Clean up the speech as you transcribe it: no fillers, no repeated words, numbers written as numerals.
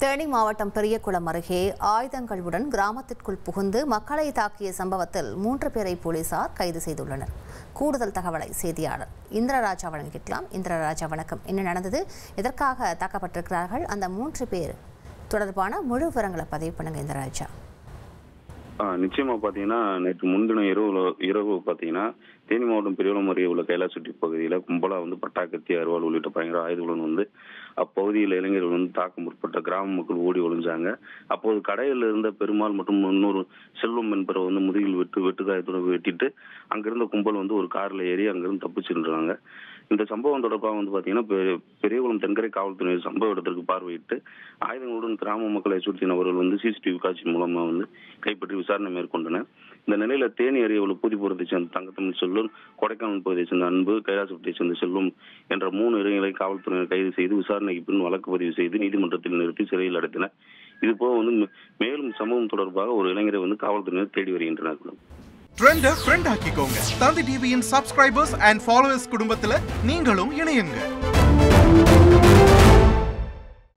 தேனி மாவட்டம் பெரியகுளம் அருகே ஆயுதங்களுடன் கிராமத்திற்குள் புகுந்து மக்களை தாக்கிய சம்பவத்தில் 3 பேரை போலீசார் கைது செய்துள்ளனர். கூடுதல் தகவலை செய்தியாளர் இந்திரராஜா வழங்கிக்கலாம். இந்திரராஜா, வணக்கம். என்ன நடந்தது? எதற்காக தாக்கப்பட்டிருக்கிறார்கள்? அந்த 3 பேர் தொடர்பான முழு விவரங்களை பதிவு பண்ணுங்க இந்திரராஜா. நிச்சயமா பாத்தீங்கன்னா, நேற்று முன்தினம் இரவு பாத்தீங்கன்னா தேனி மாவட்டம் பெரியகுளம் அருகே உள்ள கைலாசட்டி பகுதியில கும்பலா பட்டாக்கத்தி, அருவாள் உள்ளிட்ட பயங்கர ஆயுதங்களுடன் அப்பகுதியில் இளைஞர்கள் தாக்க முற்பட்ட கிராம மக்கள் ஓடி ஒளிஞ்சாங்க. அப்போது கடையில் இருந்த பெருமாள் மற்றும் இன்னொரு செல்வம் என்பவர் முதுகில் வெட்டுக்காயத்துடன் வெட்டிட்டு அங்கிருந்த கும்பல் ஒரு கார்ல ஏறி அங்கிருந்து தப்பு சென்றாங்க. இந்த சம்பவம் தொடர்பாக பாத்தீங்கன்னா பெரியகுளம் தென்கரை காவல்துறையினர் சம்பவ இடத்திற்கு பார்வையிட்டு ஆயுதங்களுடன் கிராம மக்களை அச்சுறுத்திய நபர்கள் சிசிடிவி காட்சி மூலமா கைப்பற்றி விசாரணை மேற்கொண்டனர். இந்த நிலையில தேனி அருகே உள்ள பூதிபுரத்தை சேர்ந்த தங்கத்தமிழ் செல்வம், கொடைக்கானல் பகுதியை சேர்ந்த அன்பு, கைலாசப்பட்டியை சேர்ந்த செல்வம் என்ற 3 இளைஞர்களை காவல்துறையினர் கைது செய்து விசாரணைக்கு பின் வழக்கு பதிவு செய்து நீதிமன்றத்தில் நிறுத்தி சிறையில் அடைத்தனர். இதுபோக மேலும் சம்பவம் தொடர்பாக ஒரு இளைஞரை காவல்துறையினர் தேடி வருகின்றனர். ட்ரெண்ட ஃப்ரெண்ட் ஆக்கிக்கோங்க. தந்தி டிவியின் சப்ஸ்கிரைபர்ஸ் அண்ட் ஃபாலோவர்ஸ் குடும்பத்துல நீங்களும் இணையுங்க.